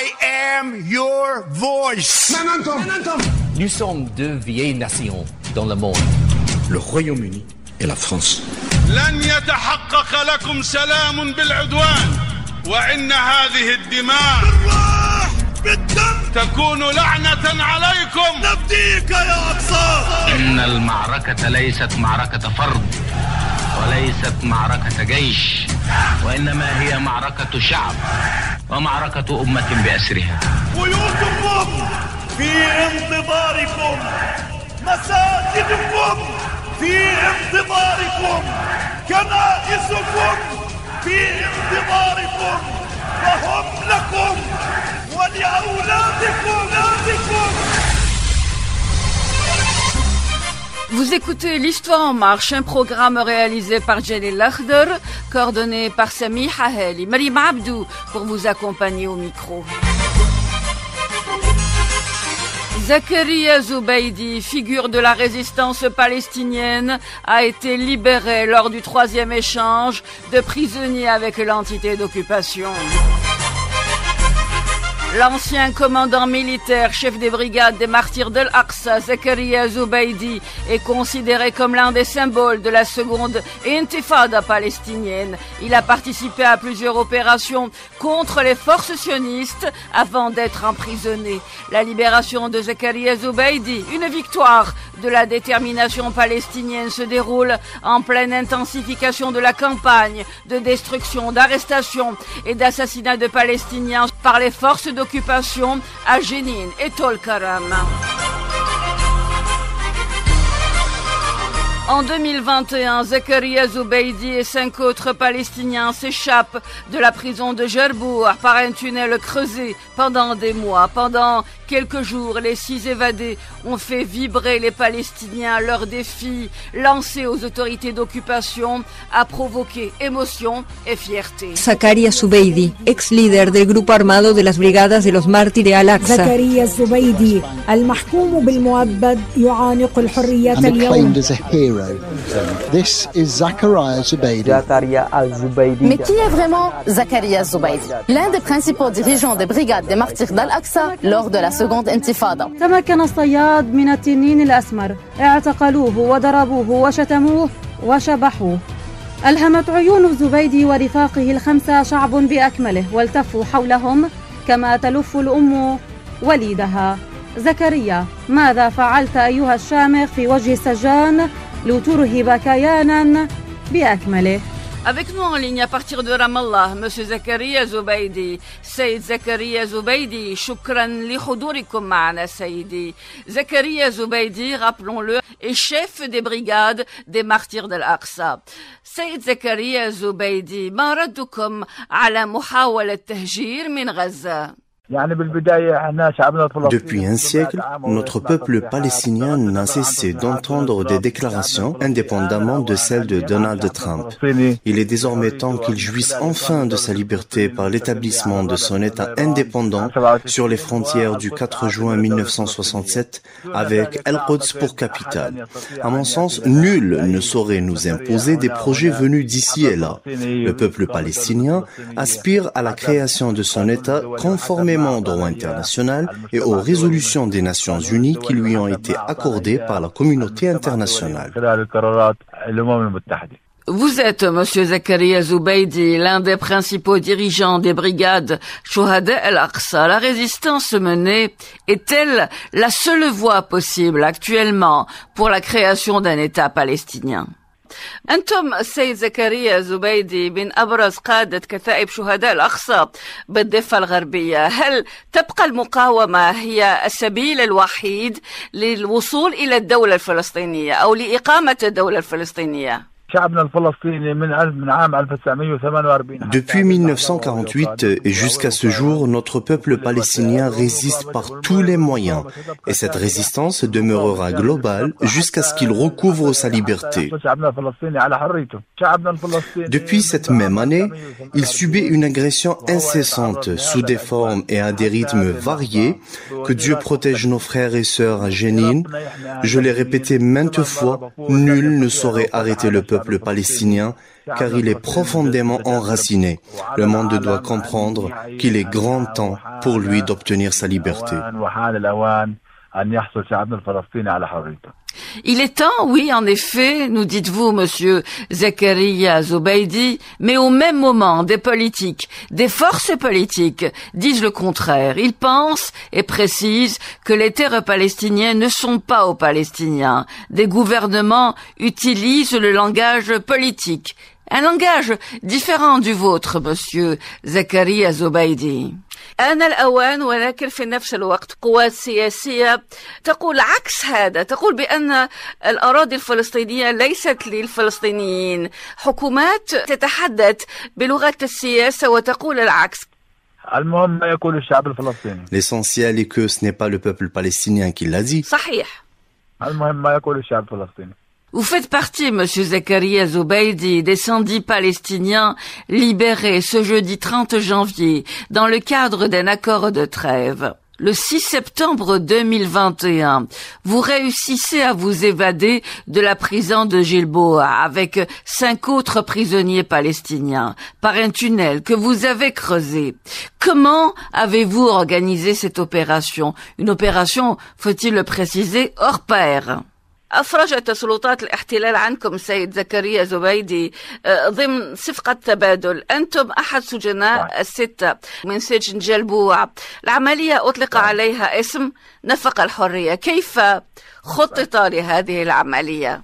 I am your voice. Nous sommes deux vieilles nations dans le monde. Le Royaume-Uni et la France. لن يتحقق لكم سلام بالعدوان وإن هذه الدماء بالدم تكون لعنة عليكم. نفديك يا أقصى. إن المعركة ليست معركة فرد وليست معركة جيش وإنما هي معركة شعب ومعركة أمة بأسرها. بيوتكم في انتظاركم، مساجدكم في انتظاركم، كنائسكم في انتظاركم، وهم لكم ولأولادكم. Vous écoutez l'Histoire en marche, un programme réalisé par Jalil Lakhder, coordonné par Sami Hahel et Marim Abdou pour vous accompagner au micro. Zakaria Zubaydi, figure de la résistance palestinienne, a été libéré lors du 3e échange de prisonniers avec l'entité d'occupation. L'ancien commandant militaire, chef des brigades des martyrs d'Al-Aqsa, Zakaria Zubaydi, est considéré comme l'un des symboles de la seconde intifada palestinienne. Il a participé à plusieurs opérations contre les forces sionistes avant d'être emprisonné. La libération de Zakaria Zubaydi, une victoire de la détermination palestinienne, se déroule en pleine intensification de la campagne de destruction, d'arrestation et d'assassinat de Palestiniens par les forces d'occupation à Jenin et Tol-Karam. En 2021, Zakaria Zubaydi et 5 autres Palestiniens s'échappent de la prison de Jerbour par un tunnel creusé pendant des mois. Pendant quelques jours, les 6 évadés ont fait vibrer les Palestiniens. Leur défi, lancé aux autorités d'occupation, a provoqué émotion et fierté. Zakaria Zubaydi, ex-líder del grupo armado de las brigadas de los mártires al-Aqsa. Zakaria Zubaydi, المحكوم بالمؤبد يعانق الحرية اليوم. This is Zakaria Zubaydi. Mais qui est vraiment Zakaria Zubaydi? L'un des principaux dirigeants des brigades des martyrs d'Al-Aqsa lors de la seconde intifada. تمكن الصياد من التنين الأسمر، اعتقلوه وضربوه وشتموه وشبحوه. ألهمت عيون زبيدي ورفاقه ال5 شعب بأكمله والتفوا حولهم كما تلف الأم وليدها. زكريا، ماذا فعلت أيها الشامخ في وجه السجان لترهب كيانا بأكمله؟ Avec nous en ligne à partir de Ramallah, Monsieur Zakaria Zubaydi. Sayyid Zakaria Zubaydi, shukran li hudurikum ma'ana Sayyidi. Zakaria Zubaydi, rappelons-le, est chef des brigades des martyrs d'Al-Aqsa. Sayyid Zakaria Zubaydi, ma raddukum ala muhawala at-tahjir min Gaza? Depuis un siècle, notre peuple palestinien n'a cessé d'entendre des déclarations indépendamment de celles de Donald Trump. Il est désormais temps qu'il jouisse enfin de sa liberté par l'établissement de son État indépendant sur les frontières du 4 juin 1967 avec Al-Quds pour capitale. À mon sens, nul ne saurait nous imposer des projets venus d'ici et là. Le peuple palestinien aspire à la création de son État conformément au droit international et aux résolutions des Nations Unies qui lui ont été accordées par la communauté internationale. Vous êtes, Monsieur Zakaria Zubaydi, l'un des principaux dirigeants des brigades Shuhada al-Aqsa. La résistance menée est-elle la seule voie possible actuellement pour la création d'un État palestinien? أنتم السيد زكريا زبيدي من أبرز قادة كتائب شهداء الأقصى بالضفة الغربية، هل تبقى المقاومة هي السبيل الوحيد للوصول إلى الدولة الفلسطينية أو لإقامة الدولة الفلسطينية؟ Depuis 1948 et jusqu'à ce jour, notre peuple palestinien résiste par tous les moyens et cette résistance demeurera globale jusqu'à ce qu'il recouvre sa liberté. Depuis cette même année, il subit une agression incessante sous des formes et à des rythmes variés. Que Dieu protège nos frères et sœurs à Jenin. Je l'ai répété maintes fois, nul ne saurait arrêter le peuple peuple palestinien car il est profondément enraciné. Le monde doit comprendre qu'il est grand temps pour lui d'obtenir sa liberté. Il est temps, oui, en effet, nous dites-vous, monsieur Zakaria Zubaydi, mais au même moment, des politiques, des forces politiques disent le contraire. Ils pensent et précisent que les terres palestiniennes ne sont pas aux Palestiniens. Des gouvernements utilisent le langage politique. Un langage différent du vôtre, monsieur Zakaria Zubaydi. آن الأوان ولكن في نفس الوقت قوات سياسية تقول عكس هذا تقول بأن الأراضي الفلسطينية ليست للفلسطينيين حكومات تتحدث بلغة السياسة وتقول العكس المهم ما يقول الشعب الفلسطيني. L'essentiel est que ce n'est pas le peuple palestinien qui l'a dit. صحيح. المهم ما يقول الشعب الفلسطيني. Vous faites partie, monsieur Zakaria Zubaydi, des 110 Palestiniens libérés ce jeudi 30 janvier dans le cadre d'un accord de trêve. Le 6 septembre 2021, vous réussissez à vous évader de la prison de Gilboa avec 5 autres prisonniers palestiniens par un tunnel que vous avez creusé. Comment avez-vous organisé cette opération? Une opération, faut-il le préciser, hors pair. أفرجت سلطات الاحتلال عنكم سيد زكريا زبيدي ضمن صفقة تبادل. أنتم أحد سجناء 6 من سجن جلبوع. العملية أطلق عليها اسم نفق الحرية. كيف خطط لهذه العملية؟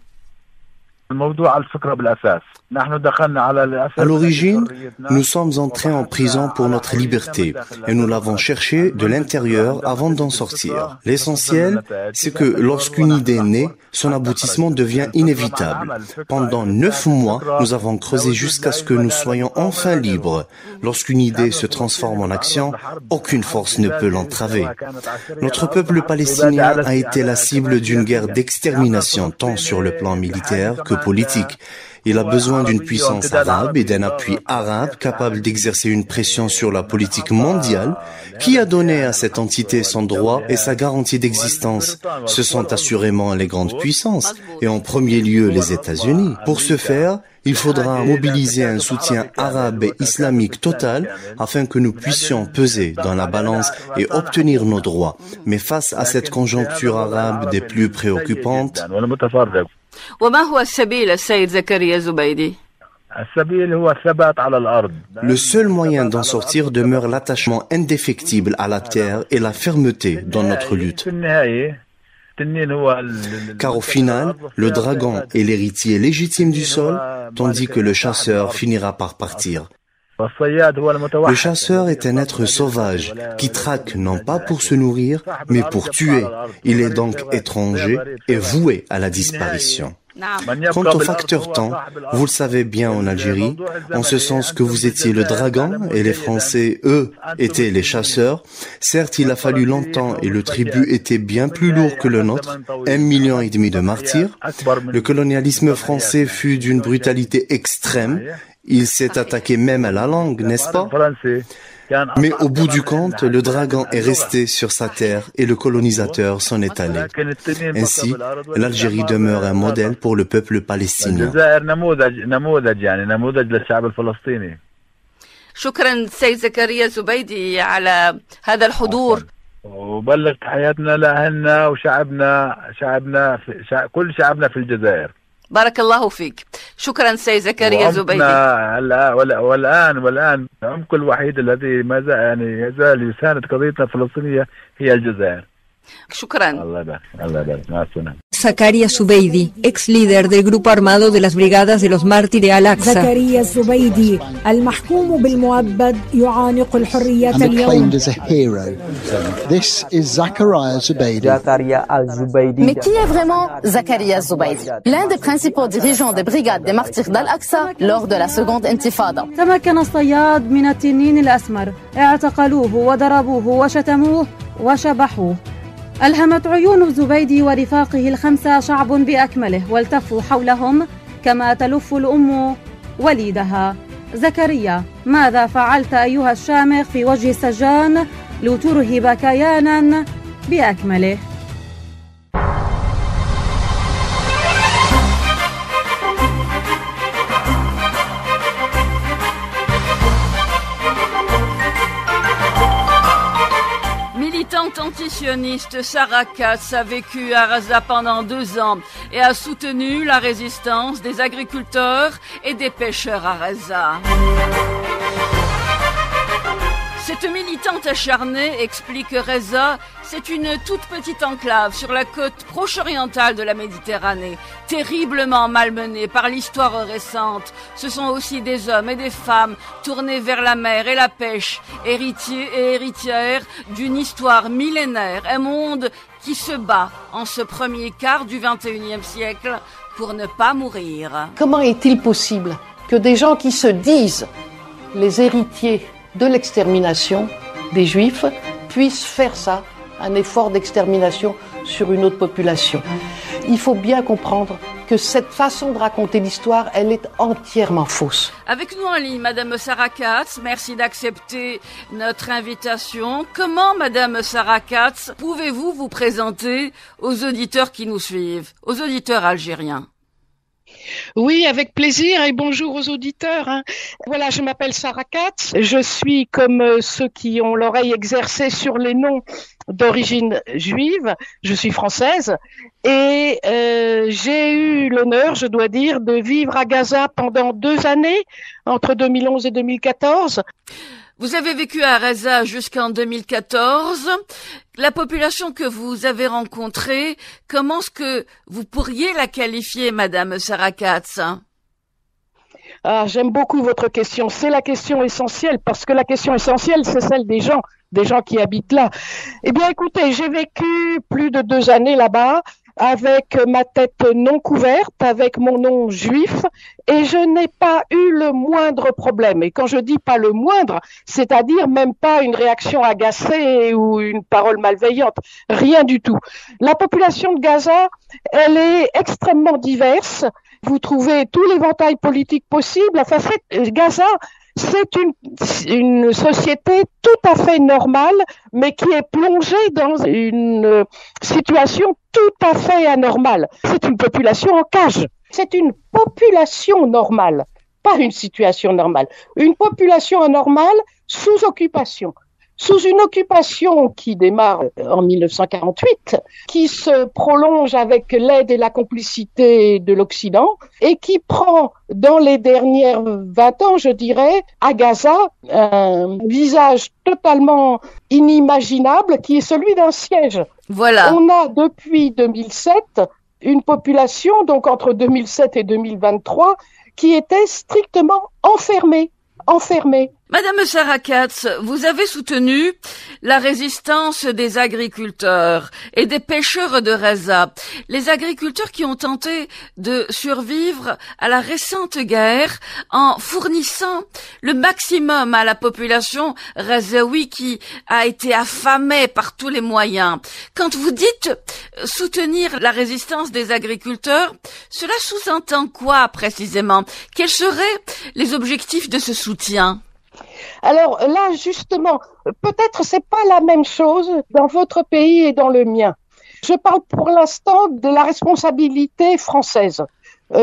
الموضوع الفكرة بالأساس. À l'origine, nous sommes entrés en prison pour notre liberté et nous l'avons cherché de l'intérieur avant d'en sortir. L'essentiel, c'est que lorsqu'une idée naît, son aboutissement devient inévitable. Pendant 9 mois, nous avons creusé jusqu'à ce que nous soyons enfin libres. Lorsqu'une idée se transforme en action, aucune force ne peut l'entraver. Notre peuple palestinien a été la cible d'une guerre d'extermination tant sur le plan militaire que politique. Il a besoin d'une puissance arabe et d'un appui arabe capable d'exercer une pression sur la politique mondiale qui a donné à cette entité son droit et sa garantie d'existence. Ce sont assurément les grandes puissances et en premier lieu les États-Unis. Pour ce faire, il faudra mobiliser un soutien arabe et islamique total afin que nous puissions peser dans la balance et obtenir nos droits. Mais face à cette conjoncture arabe des plus préoccupantes, وما هو السبيل السيد زكريا زبيدي؟ Le seul moyen d'en sortir demeure l'attachement indéfectible à la terre et la fermeté dans notre lutte. Car au final, le dragon est l'héritier légitime du sol, tandis que le chasseur finira par partir. Le chasseur est un être sauvage qui traque non pas pour se nourrir, mais pour tuer. Il est donc étranger et voué à la disparition. Quant au facteur temps, vous le savez bien en Algérie, en ce sens que vous étiez le dragon et les Français, eux, étaient les chasseurs. Certes, il a fallu longtemps et le tribut était bien plus lourd que le nôtre, 1,5 million de martyrs. Le colonialisme français fut d'une brutalité extrême. Il s'est attaqué même à la langue, n'est-ce pas? Mais au bout du compte, le dragon est resté sur sa terre et le colonisateur s'en est allé. Ainsi, l'Algérie demeure un modèle pour le peuple palestinien. شكرا سيد زكريا زبيدي على هذا الحضور. وبلغ تحياتنا لأهلنا وشعبنا كل شعبنا في الجزائر. بارك الله فيك. شكرا سيد زكريا زبيدي. والآن العمق الوحيد الذي ما يزال يساند قضيتنا الفلسطينية هي الجزائر. شكرا. الله يبارك. مع السلامة. Zakaria Zubaydi, ex líder del grupo armado de las Brigadas de los Mártires Al-Aqsa. زكريا الزبيدي المحكوم بالمؤبد يعانق الحرية اليوم. Acclaimed as a hero. This is Zakaria Zubaydi. Mais qui est vraiment Zakaria Zubaydi? L'un des principaux dirigeants des brigades des martyrs d'Al-Aqsa lors de la seconde intifada. تمكن الصياد من التنين الأسمر، اعتقلوه وضربوه وشتموه وشبحوه. ألهمت عيون زبيدي ورفاقه ال5 شعب بأكمله والتفوا حولهم كما تلف الأم وليدها. زكريا، ماذا فعلت أيها الشامخ في وجه السجان لترهب كيانا بأكمله؟ militante antisioniste Sarah Katz a vécu à Reza pendant 2 ans et a soutenu la résistance des agriculteurs et des pêcheurs à Reza. Cette militante acharnée explique que Reza, c'est une toute petite enclave sur la côte proche-orientale de la Méditerranée, terriblement malmenée par l'histoire récente. Ce sont aussi des hommes et des femmes tournés vers la mer et la pêche, héritiers et héritières d'une histoire millénaire, un monde qui se bat en ce premier quart du XXIe siècle pour ne pas mourir. Comment est-il possible que des gens qui se disent les héritiers de l'extermination des Juifs puissent faire ça, un effort d'extermination sur une autre population? Il faut bien comprendre que cette façon de raconter l'histoire, elle est entièrement fausse. Avec nous en ligne, Madame Sarah Katz, merci d'accepter notre invitation. Comment, Madame Sarah Katz, pouvez-vous vous présenter aux auditeurs qui nous suivent, aux auditeurs algériens? Oui, avec plaisir et bonjour aux auditeurs. Voilà, je m'appelle Sarah Katz. Je suis comme ceux qui ont l'oreille exercée sur les noms d'origine juive. Je suis française et j'ai eu l'honneur, je dois dire, de vivre à Gaza pendant 2 années, entre 2011 et 2014. Vous avez vécu à Reza jusqu'en 2014. La population que vous avez rencontrée, comment est-ce que vous pourriez la qualifier, Madame Sarah Katz? Ah, j'aime beaucoup votre question. C'est la question essentielle, parce que la question essentielle, c'est celle des gens qui habitent là. Eh bien, écoutez, j'ai vécu plus de 2 années là-bas, avec ma tête non couverte, avec mon nom juif, et je n'ai pas eu le moindre problème. Et quand je dis pas le moindre, c'est-à-dire même pas une réaction agacée ou une parole malveillante, rien du tout. La population de Gaza, elle est extrêmement diverse. Vous trouvez tout l'éventail politique possible. Enfin, Gaza, c'est une société tout à fait normale, mais qui est plongée dans une situation tout à fait anormale. C'est une population en cage. C'est une population normale, pas une situation normale. Une population anormale sous occupation. Sous une occupation qui démarre en 1948, qui se prolonge avec l'aide et la complicité de l'Occident et qui prend dans les dernières 20 ans, je dirais, à Gaza, un visage totalement inimaginable qui est celui d'un siège. Voilà. On a depuis 2007 une population, donc entre 2007 et 2023, qui était strictement enfermée. Madame Sarah Katz, vous avez soutenu la résistance des agriculteurs et des pêcheurs de Reza. Les agriculteurs qui ont tenté de survivre à la récente guerre en fournissant le maximum à la population rezaoui qui a été affamée par tous les moyens. Quand vous dites soutenir la résistance des agriculteurs, cela sous-entend quoi précisément? Quels seraient les objectifs de ce soutien? Alors là, justement, peut-être c'est pas la même chose dans votre pays et dans le mien. Je parle pour l'instant de la responsabilité française.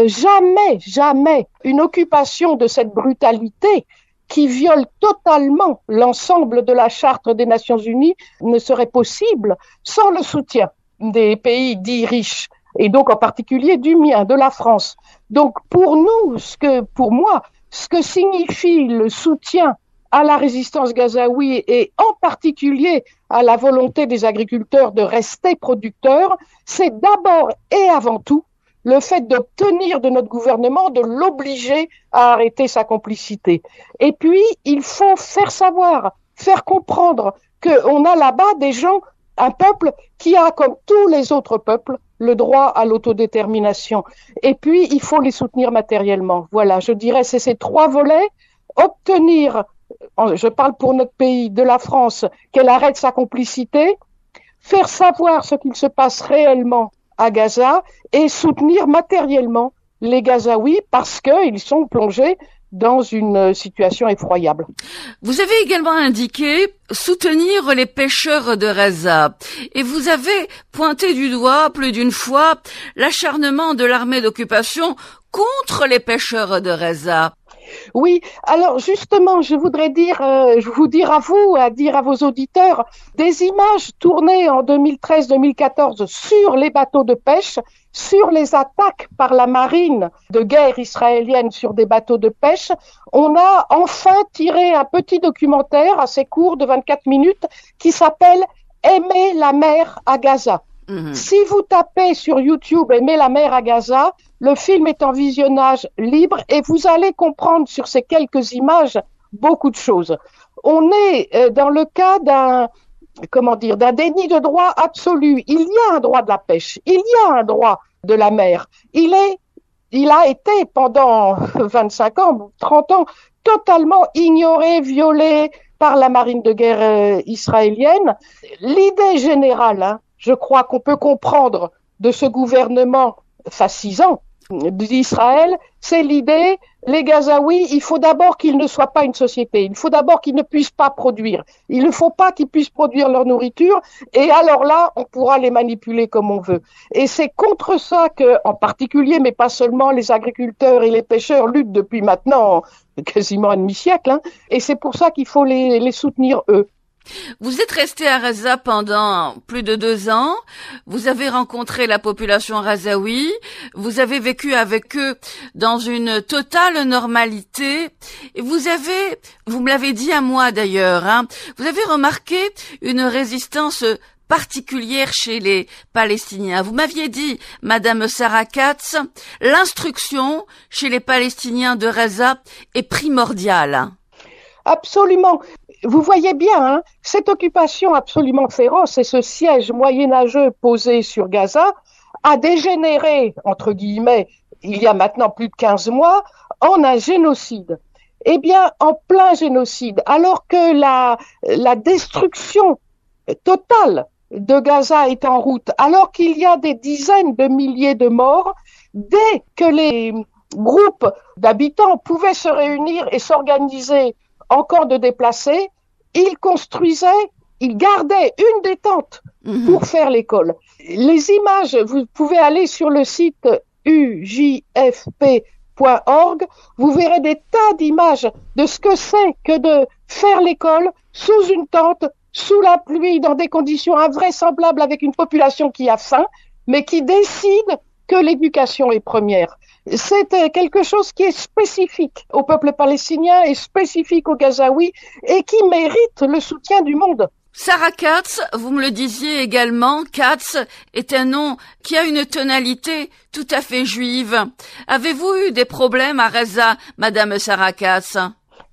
Jamais une occupation de cette brutalité qui viole totalement l'ensemble de la Charte des Nations Unies ne serait possible sans le soutien des pays dits riches, et donc en particulier du mien, de la France. Donc pour moi, ce que signifie le soutien à la résistance gazaoui et en particulier à la volonté des agriculteurs de rester producteurs, c'est d'abord et avant tout le fait d'obtenir de notre gouvernement de l'obliger à arrêter sa complicité. Et puis, il faut faire savoir, faire comprendre qu'on a là-bas des gens, un peuple qui a, comme tous les autres peuples, le droit à l'autodétermination. Et puis, il faut les soutenir matériellement. Voilà, je dirais, c'est ces 3 volets. Obtenir, je parle pour notre pays, de la France, qu'elle arrête sa complicité, faire savoir ce qu'il se passe réellement à Gaza et soutenir matériellement les Gazaouis parce qu'ils sont plongés dans une situation effroyable. Vous avez également indiqué soutenir les pêcheurs de Reza et vous avez pointé du doigt plus d'une fois l'acharnement de l'armée d'occupation contre les pêcheurs de Reza. Oui, alors justement, je voudrais dire à vos auditeurs, des images tournées en 2013-2014 sur les bateaux de pêche, sur les attaques par la marine de guerre israélienne sur des bateaux de pêche. On a enfin tiré un petit documentaire assez court de 24 minutes qui s'appelle « Aimer la mer à Gaza ». Si vous tapez sur YouTube « Aimer la mer à Gaza », le film est en visionnage libre et vous allez comprendre sur ces quelques images beaucoup de choses. On est dans le cas d'un déni de droit absolu. Il y a un droit de la pêche, il y a un droit de la mer. Il a été pendant 25 ans, 30 ans, totalement ignoré, violé par la marine de guerre israélienne. L'idée générale, je crois qu'on peut comprendre de ce gouvernement fascisant d'Israël, c'est l'idée, les Gazaouis, il faut d'abord qu'ils ne soient pas une société, il faut d'abord qu'ils ne puissent pas produire, il ne faut pas qu'ils puissent produire leur nourriture, et alors là, on pourra les manipuler comme on veut. Et c'est contre ça que, en particulier, mais pas seulement, les agriculteurs et les pêcheurs luttent depuis maintenant quasiment un demi-siècle, et c'est pour ça qu'il faut les soutenir eux. Vous êtes resté à Gaza pendant plus de 2 ans, vous avez rencontré la population razaoui, vous avez vécu avec eux dans une totale normalité, et vous me l'avez dit à moi d'ailleurs, vous avez remarqué une résistance particulière chez les Palestiniens. Vous m'aviez dit, Madame Sarah Katz, l'instruction chez les Palestiniens de Gaza est primordiale. Absolument. Vous voyez bien, cette occupation absolument féroce et ce siège moyenâgeux posé sur Gaza a dégénéré, entre guillemets, il y a maintenant plus de 15 mois, en un génocide. Eh bien, en plein génocide, alors que la destruction totale de Gaza est en route, alors qu'il y a des dizaines de milliers de morts, dès que les groupes d'habitants pouvaient se réunir et s'organiser en camp de déplacés, ils gardaient une des tentes pour faire l'école. Les images, vous pouvez aller sur le site ujfp.org, vous verrez des tas d'images de ce que c'est que de faire l'école sous une tente, sous la pluie, dans des conditions invraisemblables avec une population qui a faim, mais qui décide que l'éducation est première. C'est quelque chose qui est spécifique au peuple palestinien et spécifique aux Gazaouis et qui mérite le soutien du monde. Sarah Katz, vous me le disiez également, Katz est un nom qui a une tonalité tout à fait juive. Avez-vous eu des problèmes à Gaza, Madame Sarah Katz ?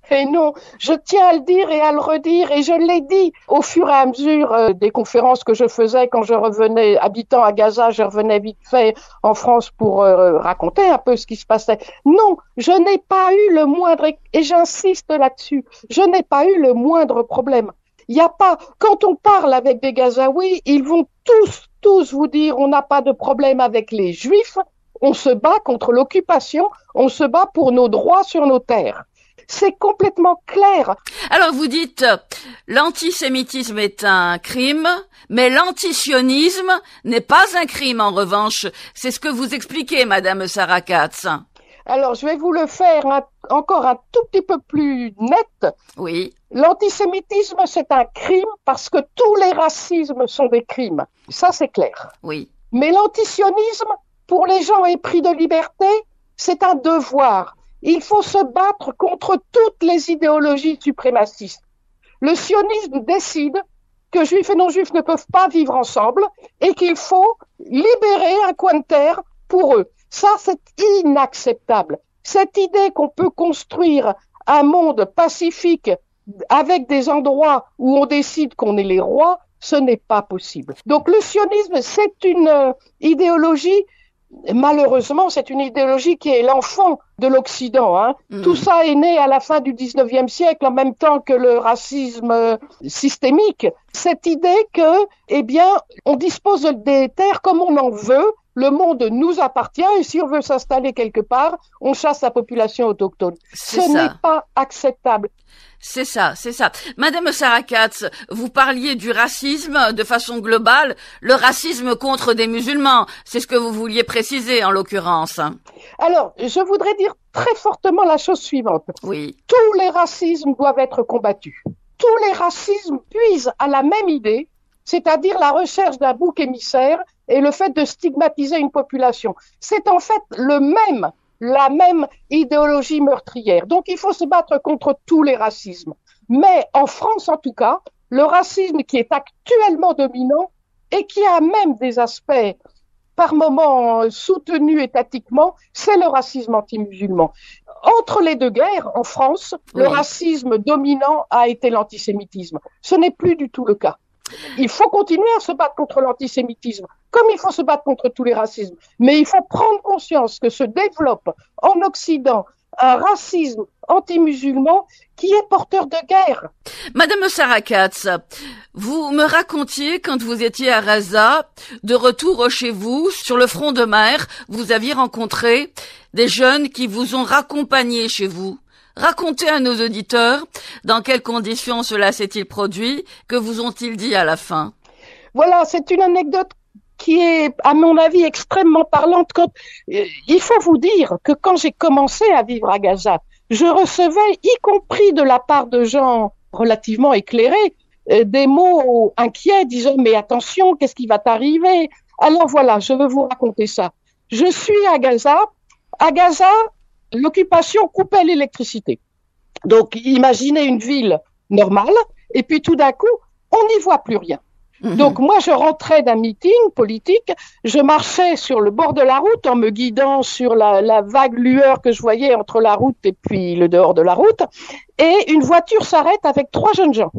Et non, je tiens à le dire et à le redire, et je l'ai dit au fur et à mesure des conférences que je faisais quand je revenais, habitant à Gaza, je revenais vite fait en France pour raconter un peu ce qui se passait. Non, je n'ai pas eu le moindre, et j'insiste là-dessus, je n'ai pas eu le moindre problème. Il n'y a pas, quand on parle avec des Gazaouis, ils vont tous vous dire on n'a pas de problème avec les Juifs, on se bat contre l'occupation, on se bat pour nos droits sur nos terres. C'est complètement clair. Alors vous dites, l'antisémitisme est un crime, mais l'antisionisme n'est pas un crime en revanche. C'est ce que vous expliquez, Madame Sarah Katz. Alors je vais vous le faire encore un tout petit peu plus net. Oui. L'antisémitisme, c'est un crime parce que tous les racismes sont des crimes. Ça, c'est clair. Oui. Mais l'antisionisme, pour les gens épris de liberté, c'est un devoir. Il faut se battre contre toutes les idéologies suprémacistes. Le sionisme décide que juifs et non-juifs ne peuvent pas vivre ensemble et qu'il faut libérer un coin de terre pour eux. Ça, c'est inacceptable. Cette idée qu'on peut construire un monde pacifique avec des endroits où on décide qu'on est les rois, ce n'est pas possible. Donc le sionisme, c'est une idéologie, malheureusement, c'est une idéologie qui est l'enfant de l'Occident. Tout ça est né à la fin du 19e siècle, en même temps que le racisme systémique. Cette idée que, on dispose des terres comme on en veut, le monde nous appartient et si on veut s'installer quelque part, on chasse la population autochtone. Ce n'est pas acceptable. C'est ça. Madame Sarah Katz, vous parliez du racisme de façon globale, le racisme contre des musulmans. C'est ce que vous vouliez préciser en l'occurrence. Alors, je voudrais dire très fortement la chose suivante. Oui. Tous les racismes doivent être combattus. Tous les racismes puisent à la même idée, c'est-à-dire la recherche d'un bouc émissaire et le fait de stigmatiser une population. C'est en fait la même idéologie meurtrière. Donc, il faut se battre contre tous les racismes. Mais en France, en tout cas, le racisme qui est actuellement dominant et qui a même des aspects par moments soutenus étatiquement, c'est le racisme anti-musulman. Entre les deux guerres, en France, le racisme dominant a été l'antisémitisme. Ce n'est plus du tout le cas. Il faut continuer à se battre contre l'antisémitisme, comme il faut se battre contre tous les racismes. Mais il faut prendre conscience que se développe en Occident un racisme anti-musulman qui est porteur de guerre. Madame Sarah Katz, vous me racontiez quand vous étiez à Raza, de retour chez vous, sur le front de mer, vous aviez rencontré des jeunes qui vous ont raccompagné chez vous. Racontez à nos auditeurs dans quelles conditions cela s'est-il produit, que vous ont-ils dit à la fin? Voilà, c'est une anecdote qui est, à mon avis, extrêmement parlante. Il faut vous dire que quand j'ai commencé à vivre à Gaza, je recevais, y compris de la part de gens relativement éclairés, des mots inquiets disant « mais attention, qu'est-ce qui va t'arriver ?» Alors voilà, je veux vous raconter ça. Je suis à Gaza. À Gaza, l'occupation coupait l'électricité. Donc, imaginez une ville normale, et puis tout d'un coup, on n'y voit plus rien. Donc, moi, je rentrais d'un meeting politique, je marchais sur le bord de la route en me guidant sur la vague lueur que je voyais entre la route et puis le dehors de la route, et une voiture s'arrête avec 3 jeunes gens.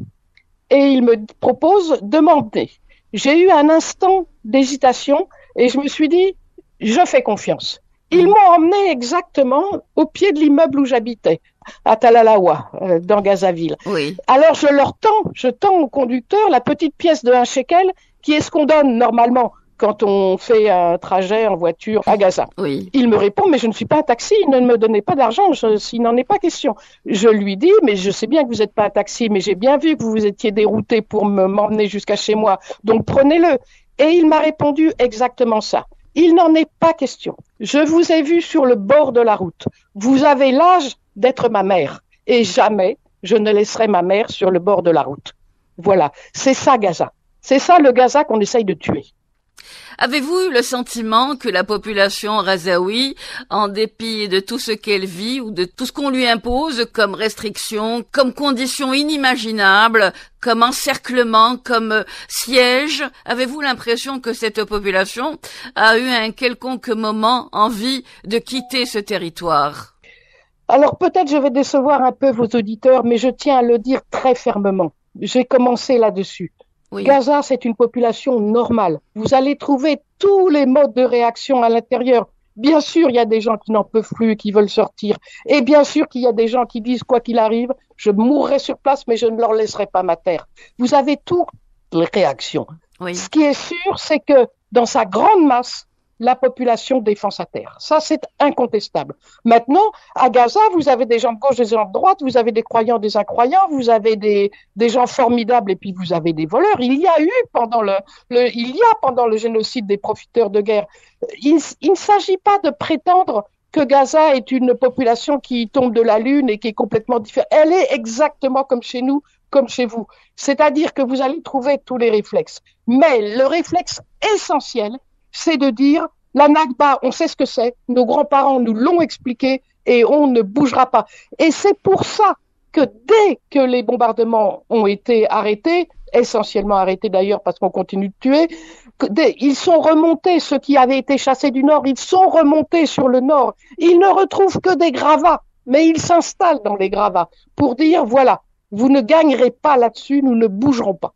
Et ils me proposent de m'emmener. J'ai eu un instant d'hésitation et je me suis dit, je fais confiance. Ils m'ont emmené exactement au pied de l'immeuble où j'habitais, à Talalawa, dans Gazaville. Oui. Alors je tends au conducteur la petite pièce de 1 shekel, qui est ce qu'on donne normalement quand on fait un trajet en voiture à Gaza. Oui. Il me répond, mais je ne suis pas un taxi, ne me donnez pas d'argent, il n'en est pas question. Je lui dis, mais je sais bien que vous n'êtes pas un taxi, mais j'ai bien vu que vous vous étiez dérouté pour m'emmener jusqu'à chez moi, donc prenez-le. Et il m'a répondu exactement ça. Il n'en est pas question. Je vous ai vu sur le bord de la route. Vous avez l'âge d'être ma mère. Et jamais je ne laisserai ma mère sur le bord de la route. Voilà. C'est ça, Gaza. C'est ça le Gaza qu'on essaye de tuer. Avez-vous eu le sentiment que la population razaoui, en dépit de tout ce qu'elle vit ou de tout ce qu'on lui impose comme restrictions, comme conditions inimaginables, comme encerclement, comme siège, avez-vous l'impression que cette population a eu à un quelconque moment envie de quitter ce territoire? Alors peut-être je vais décevoir un peu vos auditeurs, mais je tiens à le dire très fermement. J'ai commencé là-dessus. Oui. Gaza, c'est une population normale. Vous allez trouver tous les modes de réaction à l'intérieur. Bien sûr, il y a des gens qui n'en peuvent plus, qui veulent sortir. Et bien sûr qu'il y a des gens qui disent, quoi qu'il arrive, je mourrai sur place, mais je ne leur laisserai pas ma terre. Vous avez toutes les réactions. Oui. Ce qui est sûr, c'est que dans sa grande masse, la population défend sa terre. Ça, c'est incontestable. Maintenant, à Gaza, vous avez des gens de gauche, des gens de droite, vous avez des croyants, des incroyants, vous avez des gens formidables et puis vous avez des voleurs. Il y a eu pendant le génocide des profiteurs de guerre. Il ne s'agit pas de prétendre que Gaza est une population qui tombe de la lune et qui est complètement différente. Elle est exactement comme chez nous, comme chez vous. C'est-à-dire que vous allez trouver tous les réflexes. Mais le réflexe essentiel, c'est de dire, la Nakba, on sait ce que c'est, nos grands-parents nous l'ont expliqué et on ne bougera pas. Et c'est pour ça que dès que les bombardements ont été arrêtés, essentiellement arrêtés d'ailleurs parce qu'on continue de tuer, ils sont remontés, ceux qui avaient été chassés du nord, ils sont remontés sur le nord. Ils ne retrouvent que des gravats, mais ils s'installent dans les gravats pour dire, voilà, vous ne gagnerez pas là-dessus, nous ne bougerons pas.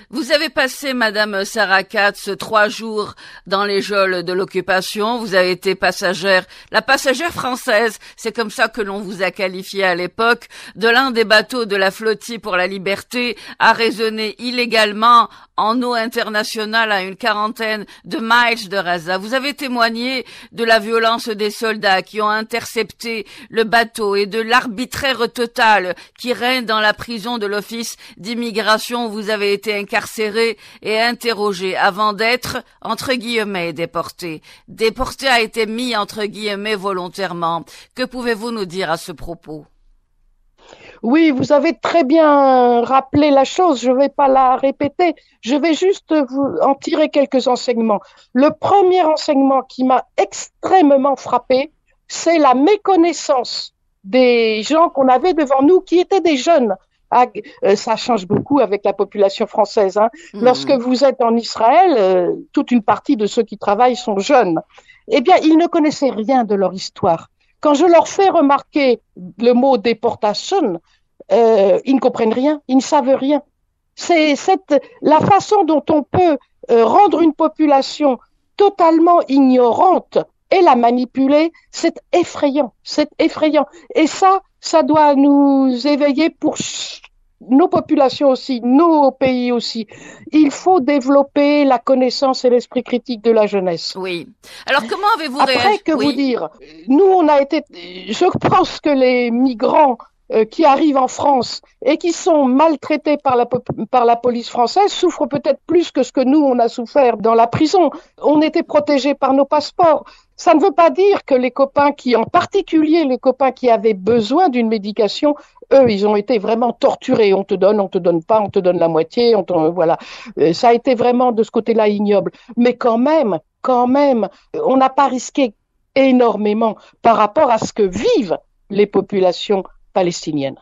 Vous avez passé, Madame Sarah Katz, 3 jours dans les geôles de l'occupation. Vous avez été passagère, la passagère française, c'est comme ça que l'on vous a qualifié à l'époque, de l'un des bateaux de la flottille pour la liberté, arraisonné illégalement en eau internationale à une quarantaine de miles de Reza. Vous avez témoigné de la violence des soldats qui ont intercepté le bateau et de l'arbitraire total qui règne dans la prison de l'Office d'immigration où vous avez été incarcéré et interrogé avant d'être, entre guillemets, déporté. Déporté a été mis, entre guillemets, volontairement. Que pouvez-vous nous dire à ce propos? Oui, vous avez très bien rappelé la chose, je ne vais pas la répéter, je vais juste vous en tirer quelques enseignements. Le premier enseignement qui m'a extrêmement frappé, c'est la méconnaissance des gens qu'on avait devant nous, qui étaient des jeunes. Ça change beaucoup avec la population française. Lorsque vous êtes en Israël, toute une partie de ceux qui travaillent sont jeunes. Eh bien, ils ne connaissaient rien de leur histoire. Quand je leur fais remarquer le mot déportation, ils ne comprennent rien, ils ne savent rien. C'est la façon dont on peut rendre une population totalement ignorante et la manipuler, c'est effrayant, c'est effrayant. Et ça doit nous éveiller pour nos populations aussi, nos pays aussi. Il faut développer la connaissance et l'esprit critique de la jeunesse. Oui. Alors, comment avez-vous réagi? Après, que vous dire? Nous, on a été, je pense que les migrants qui arrivent en France et qui sont maltraités par la police française souffrent peut-être plus que ce que nous, on a souffert dans la prison. On était protégés par nos passeports. Ça ne veut pas dire que les copains en particulier les copains qui avaient besoin d'une médication, eux, ils ont été vraiment torturés. On te donne pas, on te donne la moitié, voilà. Ça a été vraiment de ce côté-là ignoble. Mais quand même, on n'a pas risqué énormément par rapport à ce que vivent les populations palestinienne.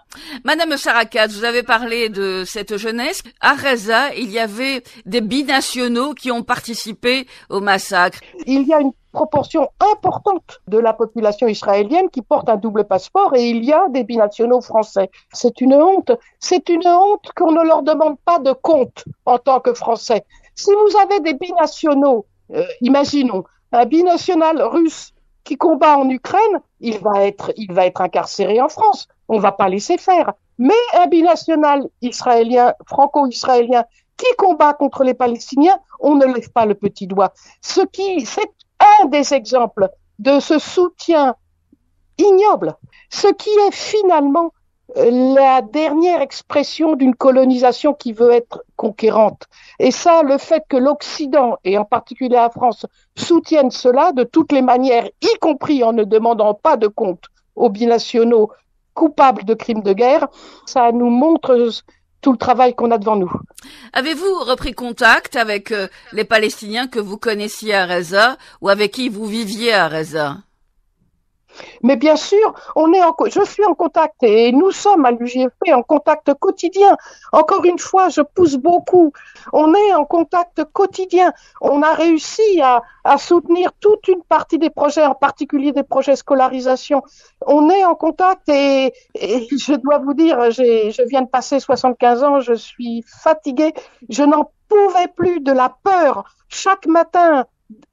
Madame Sarakat, vous avez parlé de cette jeunesse. À Reza, il y avait des binationaux qui ont participé au massacre. Il y a une proportion importante de la population israélienne qui porte un double passeport et il y a des binationaux français. C'est une honte. C'est une honte qu'on ne leur demande pas de compte en tant que Français. Si vous avez des binationaux, imaginons, un binational russe qui combat en Ukraine, il va être incarcéré en France. On va pas laisser faire. Mais un binational israélien, franco-israélien, qui combat contre les Palestiniens, on ne lève pas le petit doigt. C'est un des exemples de ce soutien ignoble. Ce qui est finalement la dernière expression d'une colonisation qui veut être conquérante. Et ça, le fait que l'Occident, et en particulier la France, soutienne cela de toutes les manières, y compris en ne demandant pas de compte aux binationaux coupables de crimes de guerre, ça nous montre tout le travail qu'on a devant nous. Avez-vous repris contact avec les Palestiniens que vous connaissiez à Reza ou avec qui vous viviez à Reza? Mais bien sûr, je suis en contact et nous sommes à l'UJFP en contact quotidien. Encore une fois, je pousse beaucoup. On est en contact quotidien. On a réussi à soutenir toute une partie des projets, en particulier des projets scolarisation. On est en contact et je dois vous dire, je viens de passer 75 ans, je suis fatiguée. Je n'en pouvais plus de la peur chaque matin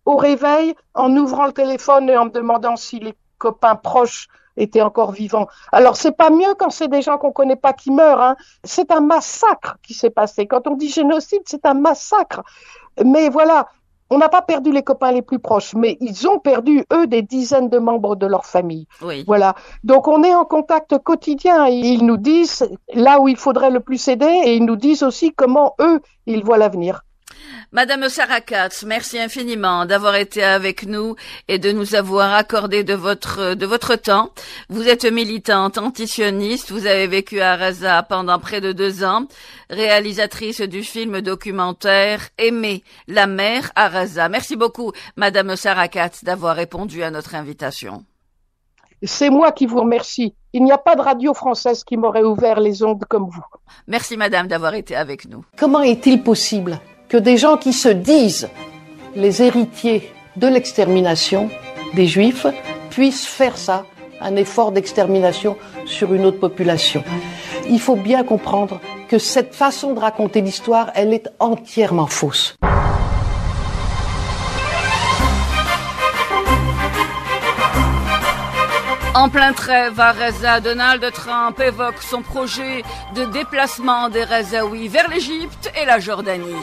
au réveil en ouvrant le téléphone et en me demandant si les copains proches étaient encore vivants. Alors, c'est pas mieux quand c'est des gens qu'on connaît pas qui meurent, hein. C'est un massacre qui s'est passé. Quand on dit génocide, c'est un massacre. Mais voilà, on n'a pas perdu les copains les plus proches, mais ils ont perdu, eux, des dizaines de membres de leur famille. Oui. Voilà. Donc, on est en contact quotidien. Ils nous disent là où il faudrait le plus aider et ils nous disent aussi comment, eux, ils voient l'avenir. Madame Sarakat, merci infiniment d'avoir été avec nous et de nous avoir accordé de votre temps. Vous êtes militante antisioniste, vous avez vécu à Reza pendant près de 2 ans, réalisatrice du film documentaire Aimer la mer à Reza. Merci beaucoup, Madame Sarakat, d'avoir répondu à notre invitation. C'est moi qui vous remercie. Il n'y a pas de radio française qui m'aurait ouvert les ondes comme vous. Merci, Madame, d'avoir été avec nous. Comment est-il possible que des gens qui se disent les héritiers de l'extermination des Juifs puissent faire ça, un effort d'extermination sur une autre population? Il faut bien comprendre que cette façon de raconter l'histoire, elle est entièrement fausse. En plein trêve à Gaza, Donald Trump évoque son projet de déplacement des Gazaouis vers l'Égypte et la Jordanie.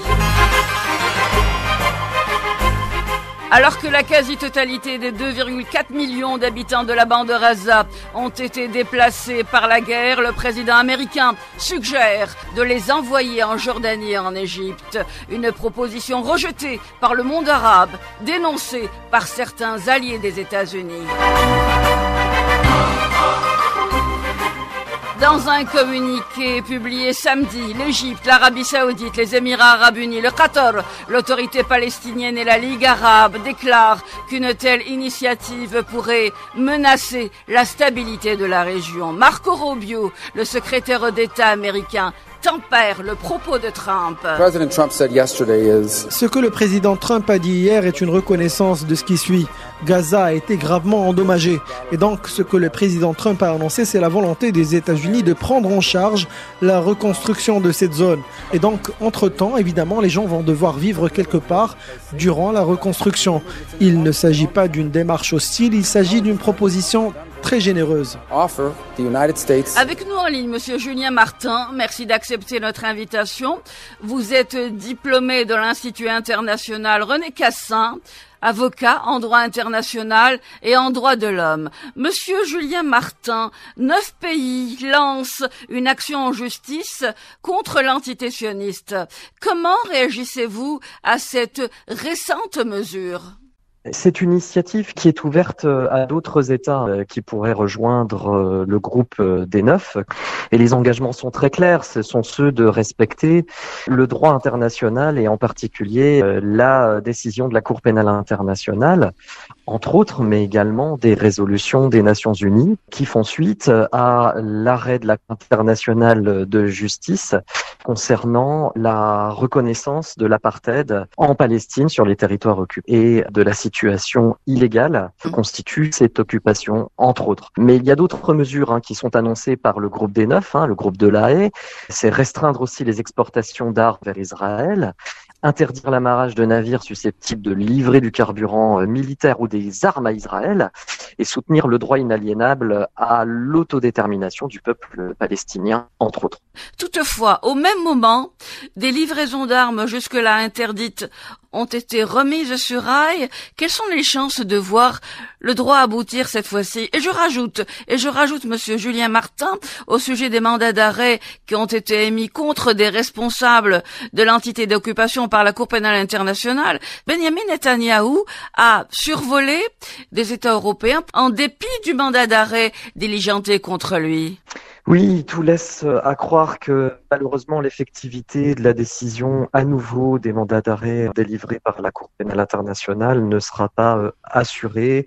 Alors que la quasi-totalité des 2,4 millions d'habitants de la bande de Gaza ont été déplacés par la guerre, le président américain suggère de les envoyer en Jordanie et en Égypte. Une proposition rejetée par le monde arabe, dénoncée par certains alliés des États-Unis. Dans un communiqué publié samedi, l'Égypte, l'Arabie Saoudite, les Émirats Arabes Unis, le Qatar, l'autorité palestinienne et la Ligue arabe déclarent qu'une telle initiative pourrait menacer la stabilité de la région. Marco Rubio, le secrétaire d'État américain, tempère le propos de Trump. Ce que le président Trump a dit hier est une reconnaissance de ce qui suit. Gaza a été gravement endommagée. Et donc, ce que le président Trump a annoncé, c'est la volonté des États-Unis de prendre en charge la reconstruction de cette zone. Et donc, entre-temps, évidemment, les gens vont devoir vivre quelque part durant la reconstruction. Il ne s'agit pas d'une démarche hostile, il s'agit d'une proposition très généreuse. Avec nous en ligne, Monsieur Julien Martin, merci d'accepter notre invitation. Vous êtes diplômé de l'Institut international René Cassin, avocat en droit international et en droit de l'homme. Monsieur Julien Martin, 9 pays lancent une action en justice contre l'entité sioniste. Comment réagissez-vous à cette récente mesure ? C'est une initiative qui est ouverte à d'autres États qui pourraient rejoindre le groupe des 9. Et les engagements sont très clairs, ce sont ceux de respecter le droit international et en particulier la décision de la Cour pénale internationale, entre autres, mais également des résolutions des Nations Unies qui font suite à l'arrêt de la Cour internationale de justice concernant la reconnaissance de l'apartheid en Palestine sur les territoires occupés et de la situation illégale que constitue cette occupation, entre autres. Mais il y a d'autres mesures qui sont annoncées par le groupe des 9, le groupe de La Haye. C'est restreindre aussi les exportations d'armes vers Israël, interdire l'amarrage de navires susceptibles de livrer du carburant militaire ou des armes à Israël et soutenir le droit inaliénable à l'autodétermination du peuple palestinien, entre autres. Toutefois, au même moment, des livraisons d'armes jusque-là interdites ont été remises sur rail. Quelles sont les chances de voir le droit aboutir cette fois-ci? Et je rajoute, Monsieur Julien Martin, au sujet des mandats d'arrêt qui ont été émis contre des responsables de l'entité d'occupation par la Cour pénale internationale, Benjamin Netanyahou a survolé des États européens en dépit du mandat d'arrêt diligenté contre lui. Oui, tout laisse à croire que malheureusement l'effectivité de la décision à nouveau des mandats d'arrêt délivrés par la Cour pénale internationale ne sera pas assurée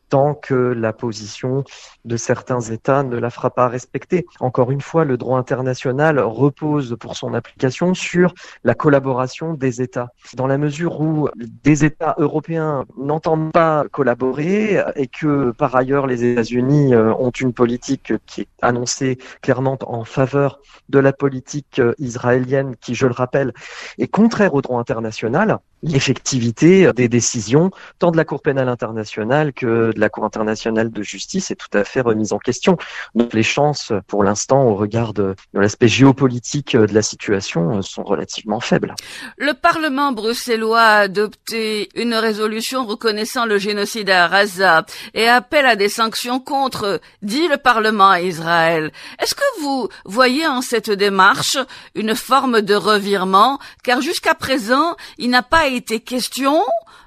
tant que la position de certains États ne la fera pas respecter. Encore une fois, le droit international repose pour son application sur la collaboration des États. Dans la mesure où des États européens n'entendent pas collaborer et que par ailleurs les États-Unis ont une politique qui est annoncée clairement en faveur de la politique israélienne qui, je le rappelle, est contraire au droit international, l'effectivité des décisions tant de la Cour pénale internationale que de la Cour internationale de justice est tout à fait remise en question. Donc les chances, pour l'instant, au regard de l'aspect géopolitique de la situation, sont relativement faibles. Le Parlement bruxellois a adopté une résolution reconnaissant le génocide à Gaza et appelle à des sanctions contre, dit le Parlement, à Israël. Est-ce que vous voyez en cette démarche une forme de revirement? Car jusqu'à présent, il n'a pas été question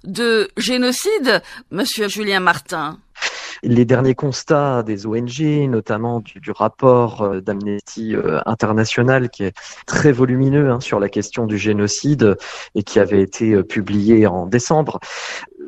de génocide, Monsieur Julien Martin. Les derniers constats des ONG, notamment du rapport d'Amnesty International, qui est très volumineux sur la question du génocide et qui avait été publié en décembre.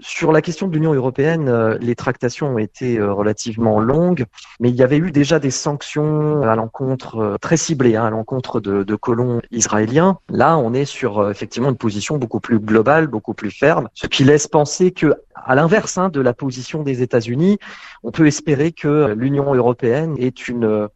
Sur la question de l'Union européenne, les tractations ont été relativement longues, mais il y avait eu déjà des sanctions à l'encontre, très ciblées, à l'encontre de colons israéliens. Là, on est sur effectivement une position beaucoup plus globale, beaucoup plus ferme, ce qui laisse penser que, à l'inverse de la position des États-Unis, on peut espérer que l'Union européenne ait une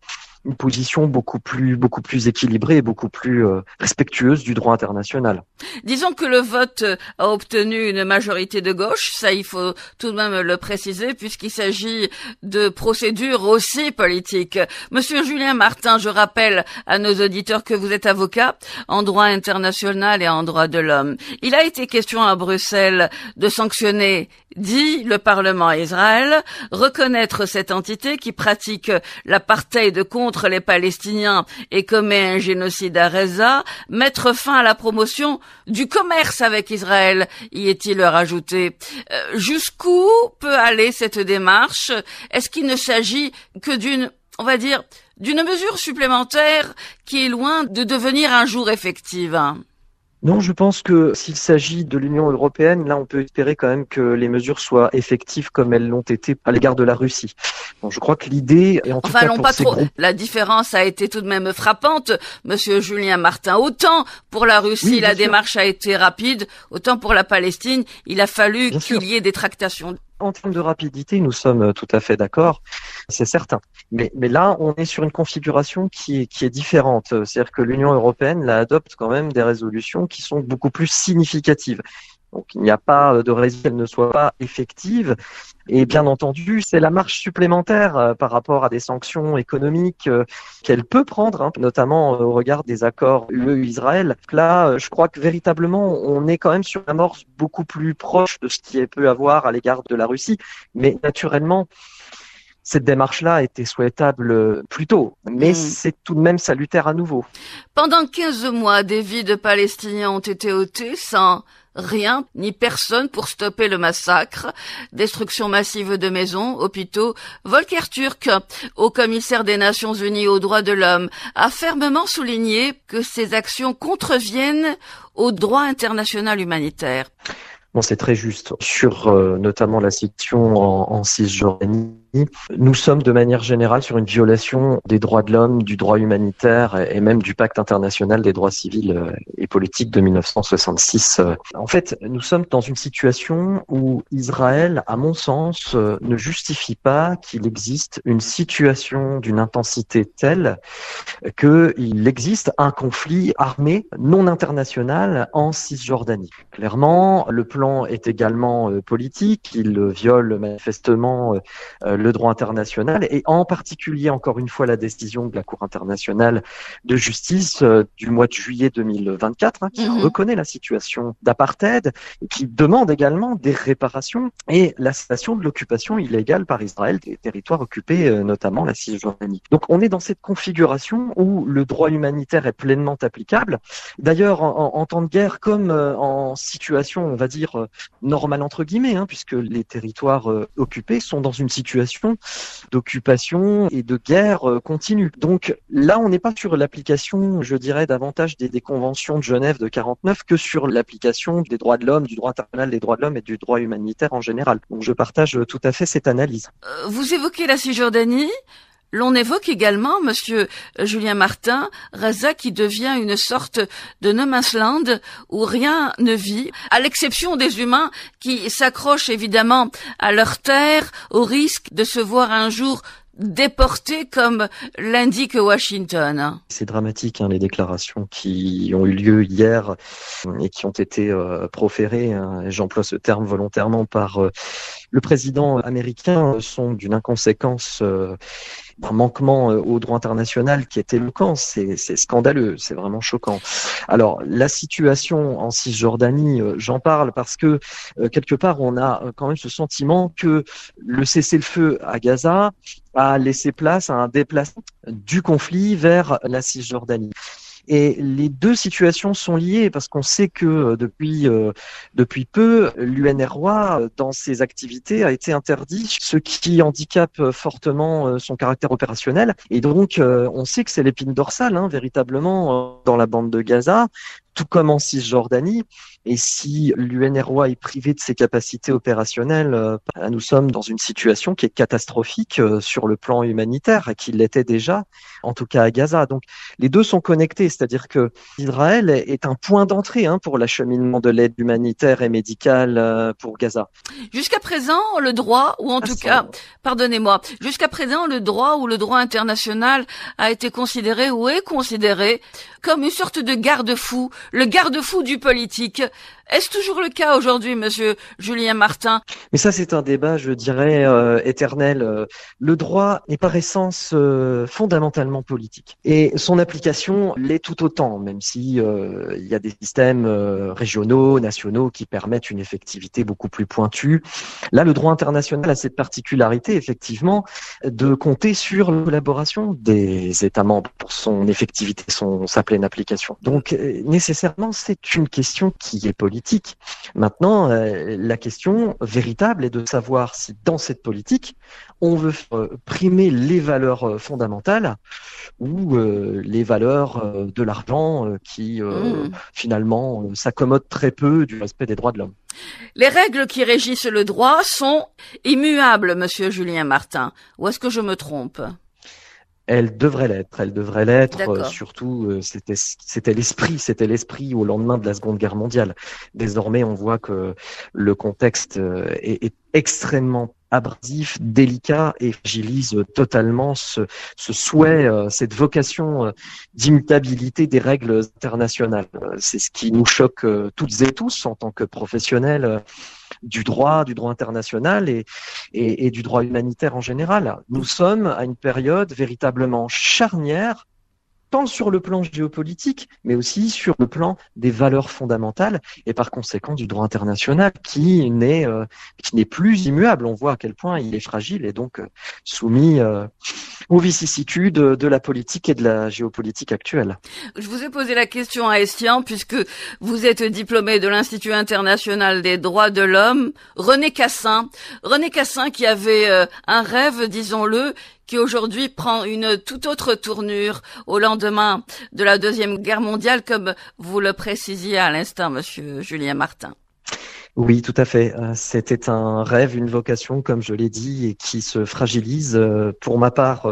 une position beaucoup plus équilibrée et beaucoup plus respectueuse du droit international. Disons que le vote a obtenu une majorité de gauche, ça il faut tout de même le préciser puisqu'il s'agit de procédures aussi politiques. Monsieur Julien Martin, je rappelle à nos auditeurs que vous êtes avocat en droit international et en droit de l'homme. Il a été question à Bruxelles de sanctionner, dit le Parlement Israël, reconnaître cette entité qui pratique l'apartheid contre les Palestiniens et commet un génocide à Gaza, mettre fin à la promotion du commerce avec Israël, y est-il rajouté. Jusqu'où peut aller cette démarche? Est-ce qu'il ne s'agit que d'une mesure supplémentaire qui est loin de devenir un jour effective? Non, je pense que s'il s'agit de l'Union européenne, là, on peut espérer quand même que les mesures soient effectives comme elles l'ont été à l'égard de la Russie. Donc, je crois que l'idée est en tout cas pour pas ces trop. groupes... La différence a été tout de même frappante, Monsieur Julien Martin. Autant pour la Russie, la démarche a été rapide, autant pour la Palestine, il a fallu qu'il y ait des tractations. En termes de rapidité, nous sommes tout à fait d'accord, c'est certain. Mais là, on est sur une configuration qui est différente. C'est-à-dire que l'Union européenne adopte quand même des résolutions qui sont beaucoup plus significatives. Donc, il n'y a pas de raison qu'elles ne soient pas effectives. Et bien entendu, c'est la marche supplémentaire par rapport à des sanctions économiques qu'elle peut prendre, notamment au regard des accords UE-Israël. Là, je crois que véritablement, on est quand même sur une amorce beaucoup plus proche de ce qui peut avoir à l'égard de la Russie. Mais naturellement, cette démarche-là était souhaitable plus tôt, mais c'est tout de même salutaire à nouveau. Pendant 15 mois, des vies de Palestiniens ont été ôtées sans rien ni personne pour stopper le massacre. Destruction massive de maisons, hôpitaux. Volker Turk, haut commissaire des Nations Unies aux droits de l'homme, a fermement souligné que ces actions contreviennent au droit international humanitaire. Bon, c'est très juste. Sur notamment la situation en Cisjordanie, nous sommes de manière générale sur une violation des droits de l'homme, du droit humanitaire et même du pacte international des droits civils et politiques de 1966. En fait, nous sommes dans une situation où Israël, à mon sens, ne justifie pas qu'il existe une situation d'une intensité telle qu'il existe un conflit armé non international en Cisjordanie. Clairement, le plan est également politique, il viole manifestement le droit international et en particulier, encore une fois, la décision de la Cour internationale de justice du mois de juillet 2024 qui reconnaît la situation d'apartheid et qui demande également des réparations et la cessation de l'occupation illégale par Israël des territoires occupés, notamment la Cisjordanie. Donc on est dans cette configuration où le droit humanitaire est pleinement applicable. D'ailleurs, en temps de guerre comme en situation, on va dire, normale entre guillemets, puisque les territoires occupés sont dans une situation d'occupation et de guerre continue. Donc là, on n'est pas sur l'application, je dirais, davantage des conventions de Genève de 49 que sur l'application des droits de l'homme, du droit international des droits de l'homme et du droit humanitaire en général. Donc je partage tout à fait cette analyse. Vous évoquez la Cisjordanie. L'on évoque également, Monsieur Julien Martin, Gaza qui devient une sorte de no man's land où rien ne vit, à l'exception des humains qui s'accrochent évidemment à leur terre au risque de se voir un jour déportés comme l'indique Washington. C'est dramatique, les déclarations qui ont eu lieu hier et qui ont été proférées, et j'emploie ce terme volontairement par le président américain, sont d'une inconséquence, d'un manquement au droit international qui est éloquent. C'est scandaleux, c'est vraiment choquant. Alors, la situation en Cisjordanie, j'en parle parce que quelque part, on a quand même ce sentiment que le cessez-le-feu à Gaza a laissé place à un déplacement du conflit vers la Cisjordanie. Et les deux situations sont liées parce qu'on sait que depuis peu, l'UNRWA, dans ses activités, a été interdit, ce qui handicape fortement son caractère opérationnel. Et donc, on sait que c'est l'épine dorsale, véritablement, dans la bande de Gaza. tout comme en Cisjordanie. Et si l'UNRWA est privé de ses capacités opérationnelles, nous sommes dans une situation qui est catastrophique sur le plan humanitaire, et qui l'était déjà, en tout cas à Gaza. Donc les deux sont connectés, c'est-à-dire que Israël est un point d'entrée pour l'acheminement de l'aide humanitaire et médicale pour Gaza. Jusqu'à présent, le droit, ou en tout cas, pardonnez-moi, jusqu'à présent, le droit ou le droit international a été considéré ou est considéré comme une sorte de garde-fou, le garde-fou du politique. Est-ce toujours le cas aujourd'hui, monsieur Julien Martin? Mais ça, c'est un débat, je dirais, éternel. Le droit est par essence fondamentalement politique. Et son application l'est tout autant, même si il y a des systèmes régionaux, nationaux qui permettent une effectivité beaucoup plus pointue. Là, le droit international a cette particularité, effectivement, de compter sur la collaboration des États membres pour son effectivité, sa pleine application. Donc, nécessairement, c'est une question qui est politique. Maintenant, la question véritable est de savoir si dans cette politique, on veut primer les valeurs fondamentales ou les valeurs de l'argent qui, finalement, s'accommodent très peu du respect des droits de l'homme. Les règles qui régissent le droit sont immuables, monsieur Julien Martin. Ou est-ce que je me trompe ? Elle devrait l'être. Surtout, c'était l'esprit au lendemain de la Seconde Guerre mondiale. Désormais, on voit que le contexte est extrêmement abrasif, délicat et fragilise totalement ce souhait, cette vocation d'immutabilité des règles internationales. C'est ce qui nous choque toutes et tous en tant que professionnels du droit international et du droit humanitaire en général. Nous sommes à une période véritablement charnière, tant sur le plan géopolitique, mais aussi sur le plan des valeurs fondamentales et par conséquent du droit international qui n'est plus immuable. On voit à quel point il est fragile et donc soumis aux vicissitudes de la politique et de la géopolitique actuelle. Je vous ai posé la question à Estienne puisque vous êtes diplômé de l'Institut international des droits de l'homme. René Cassin qui avait un rêve, disons-le, qui aujourd'hui prend une toute autre tournure au lendemain de la Deuxième Guerre mondiale, comme vous le précisiez à l'instant, monsieur Julien Martin. Oui, tout à fait. C'était un rêve, une vocation, comme je l'ai dit, et qui se fragilise. Pour ma part,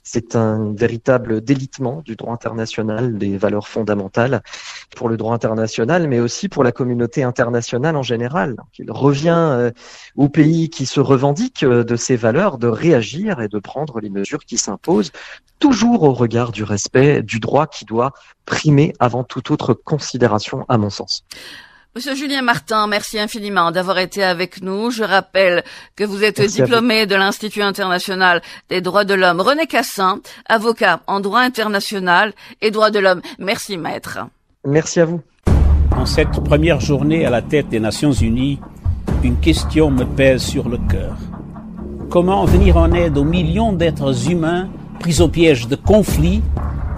c'est un véritable délitement du droit international, des valeurs fondamentales pour le droit international, mais aussi pour la communauté internationale en général. Il revient aux pays qui se revendiquent de ces valeurs de réagir et de prendre les mesures qui s'imposent, toujours au regard du respect du droit qui doit primer avant toute autre considération, à mon sens. Monsieur Julien Martin, merci infiniment d'avoir été avec nous. Je rappelle que vous êtes diplômé de l'Institut international des droits de l'homme René Cassin, avocat en droit international et droits de l'homme. Merci maître. Merci à vous. En cette première journée à la tête des Nations Unies, une question me pèse sur le cœur. Comment venir en aide aux millions d'êtres humains pris au piège de conflits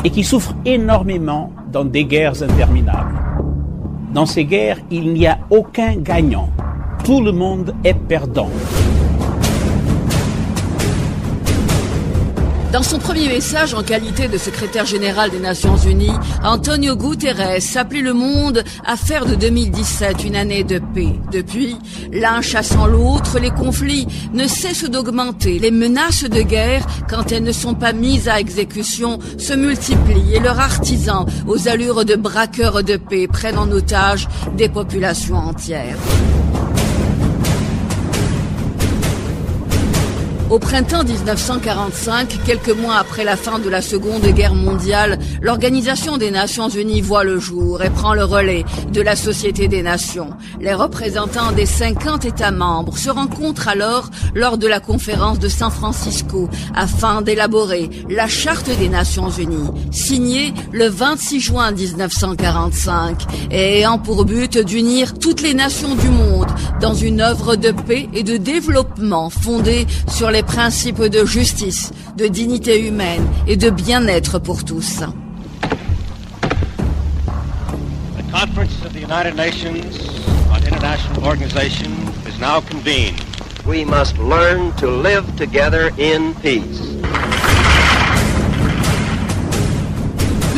et qui souffrent énormément dans des guerres interminables? Dans ces guerres, il n'y a aucun gagnant. Tout le monde est perdant. Dans son premier message en qualité de secrétaire général des Nations Unies, Antonio Guterres appelait le monde à faire de 2017 une année de paix. Depuis, l'un chassant l'autre, les conflits ne cessent d'augmenter. Les menaces de guerre, quand elles ne sont pas mises à exécution, se multiplient et leurs artisans, aux allures de braqueurs de paix, prennent en otage des populations entières. Au printemps 1945, quelques mois après la fin de la Seconde Guerre mondiale, l'Organisation des Nations Unies voit le jour et prend le relais de la Société des Nations. Les représentants des 50 États membres se rencontrent alors lors de la conférence de San Francisco afin d'élaborer la Charte des Nations Unies, signée le 26 juin 1945 et ayant pour but d'unir toutes les nations du monde dans une œuvre de paix et de développement fondée sur les principes de justice, de dignité humaine et de bien-être pour tous. The Conference of the United Nations on International Organization is now convened. We must learn to live together in peace.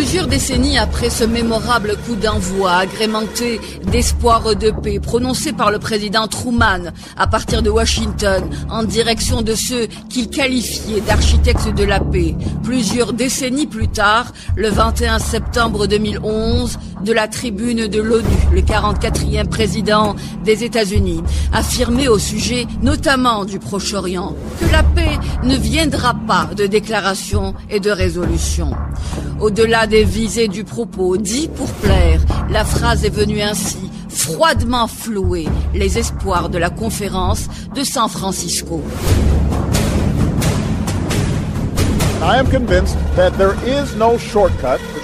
Plusieurs décennies après ce mémorable coup d'envoi agrémenté d'espoirs de paix prononcé par le président Truman à partir de Washington en direction de ceux qu'il qualifiait d'architectes de la paix, plusieurs décennies plus tard, le 21 septembre 2011, de la tribune de l'ONU, le 44e président des États-Unis, affirmait au sujet notamment du Proche-Orient que la paix ne viendra pas de déclarations et de résolutions. Au-delà des visées du propos dit pour plaire, la phrase est venue ainsi froidement flouer les espoirs de la conférence de San Francisco.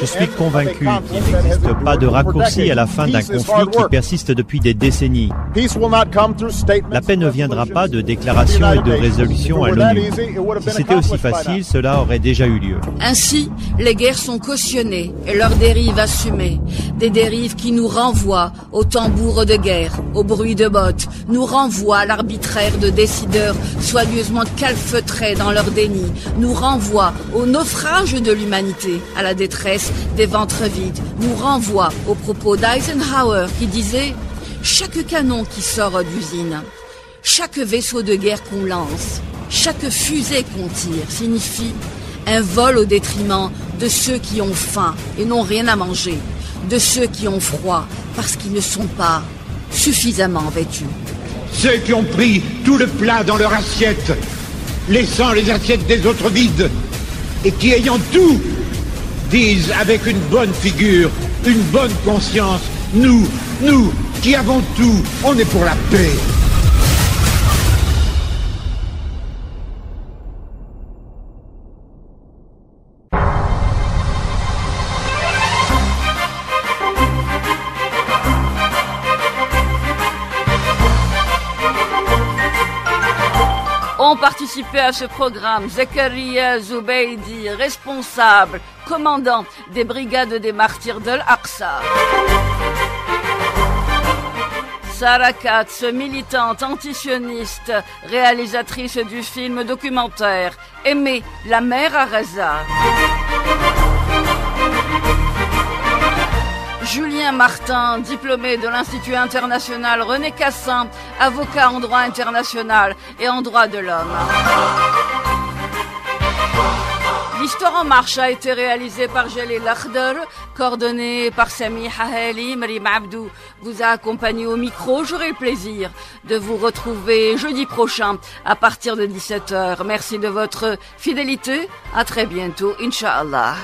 Je suis convaincu qu'il n'existe pas de raccourci à la fin d'un conflit qui persiste depuis des décennies. La paix ne viendra pas de déclarations et de résolutions à l'ONU. Si c'était aussi facile, cela aurait déjà eu lieu. Ainsi, les guerres sont cautionnées et leurs dérives assumées. Des dérives qui nous renvoient aux tambours de guerre, au bruit de bottes, nous renvoient à l'arbitraire de décideurs soigneusement calfeutrés dans leur déni, nous renvoient au naufrage de l'humanité, à la détresse des ventres vides, nous renvoie aux propos d'Eisenhower qui disait « Chaque canon qui sort d'usine, chaque vaisseau de guerre qu'on lance, chaque fusée qu'on tire signifie un vol au détriment de ceux qui ont faim et n'ont rien à manger, de ceux qui ont froid parce qu'ils ne sont pas suffisamment vêtus. » Ceux qui ont pris tout le plat dans leur assiette, laissant les assiettes des autres vides, et qui, ayant tout, disent avec une bonne figure, une bonne conscience, nous, qui avons tout, on est pour la paix. Ont participé à ce programme Zakaria Zubaydi, responsable, commandant des brigades des martyrs d'Al-Aqsa. Sarah Katz, militante antisioniste, réalisatrice du film documentaire Aimer la mer à Gaza. Julien Martin, diplômé de l'Institut international René Cassin, avocat en droit international et en droit de l'homme. L'Histoire en marche a été réalisée par Jalil Akhdar, coordonnée par Sami Haheli. Marim Abdou vous a accompagné au micro. J'aurai le plaisir de vous retrouver jeudi prochain à partir de 17h. Merci de votre fidélité. À très bientôt, Inch'Allah.